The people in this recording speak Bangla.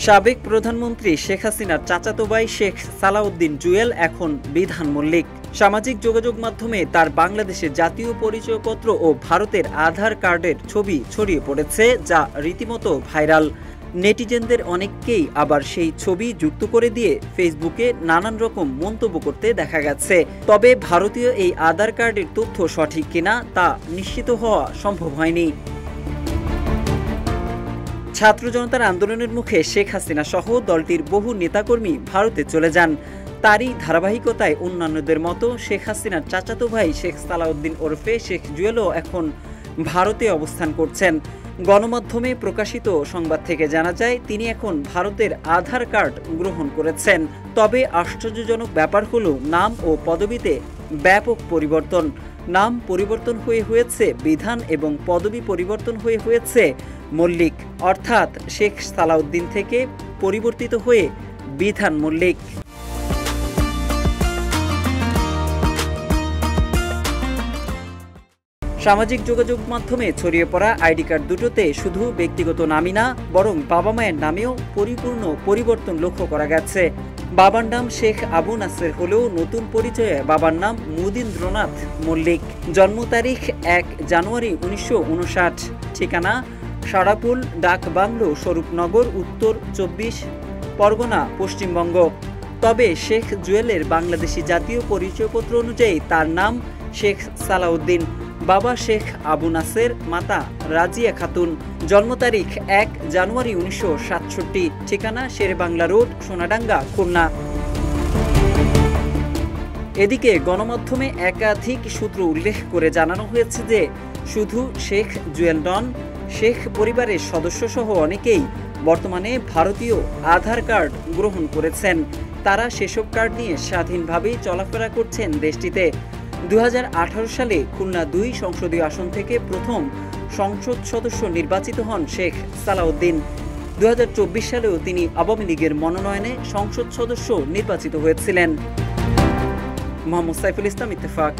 সাবেক প্রধানমন্ত্রী শেখ হাসিনার চাচাতো ভাই শেখ সালাউদ্দিন জুয়েল এখন বিধান মল্লিক। সামাজিক যোগাযোগ মাধ্যমে তার বাংলাদেশের জাতীয় পরিচয়পত্র ও ভারতের আধার কার্ডের ছবি ছড়িয়ে পড়েছে, যা রীতিমতো ভাইরাল। নেটিজেনদের অনেককেই আবার সেই ছবি যুক্ত করে দিয়ে ফেসবুকে নানান রকম মন্তব্য করতে দেখা গেছে। তবে ভারতীয় এই আধার কার্ডের তথ্য সঠিক কিনা তা নিশ্চিত হওয়া সম্ভব হয়নি। ছাত্র জনতার আন্দোলনের মুখে শেখ হাসিনা সহ দলটির বহু নেতাকর্মী ভারতে চলে যান। তারই ধারাবাহিকতায় অন্যান্যদের মতো শেখ হাসিনার চাচাতো ভাই শেখ সালাউদ্দিন ওরফে শেখ জুয়েলও এখন ভারতে অবস্থান করছেন। গণমাধ্যমে প্রকাশিত সংবাদ থেকে জানা যায় তিনি এখন ভারতের আধার কার্ড গ্রহণ করেছেন। তবে আশ্চর্যজনক ব্যাপার হলো নাম ও পদবিতে ব্যাপক পরিবর্তন। নাম পরিবর্তন হয়েছে বিধান এবং পদবি পরিবর্তন হয়েছে মল্লিক, অর্থাৎ শেখ সালাউদ্দিন থেকে পরিবর্তিত হয়ে বিধান মল্লিক। সামাজিক যোগাযোগ মাধ্যমে ছড়িয়ে পড়া আইডি কার্ড দুটোতে শুধু ব্যক্তিগত নামই না, বরং বাবা মায়ের নামেও পরিপূর্ণ পরিবর্তন লক্ষ্য করা গেছে। বাবার নাম শেখ আবু নাসের হলেও নতুন পরিচয়ে বাবার নাম মুদিন্দ্রনাথ মল্লিক। জন্ম তারিখ 1 জানুয়ারি 1959। ঠিকানা সারাপুল, ডাকবাংলো, স্বরূপনগর, উত্তর 24 পরগনা, পশ্চিমবঙ্গ। তবে শেখ জুয়েলের বাংলাদেশি জাতীয় পরিচয়পত্র অনুযায়ী তার নাম শেখ সালাউদ্দিন। বাবা শেখ আবু নাসের, মাতা রাজিয়া খাতুন। জন্ম তারিখ 1 জানুয়ারি 1967। ঠিকানা শেরেবাংলা রোড, সোনাডাঙ্গা, খুলনা। এদিকে গণমাধ্যমে একাধিক সূত্র উল্লেখ করে জানানো হয়েছে যে শুধু শেখ জুয়েল নন, শেখ পরিবারের সদস্যসহ অনেকেই বর্তমানে ভারতীয় আধার কার্ড গ্রহণ করেছেন। তারা সেসব কার্ড নিয়ে স্বাধীনভাবেই চলাফেরা করছেন দেশটিতে। 2018 সালে খুলনা 2 সংসদীয় আসন থেকে প্রথম সংসদ সদস্য নির্বাচিত হন শেখ সালাউদ্দিন। 2024 সালেও তিনি আওয়ামী লীগের মনোনয়নে সংসদ সদস্য নির্বাচিত হয়েছিলেন। মোহাম্মদ সাইফুল ইসলাম, ইত্তেফাক।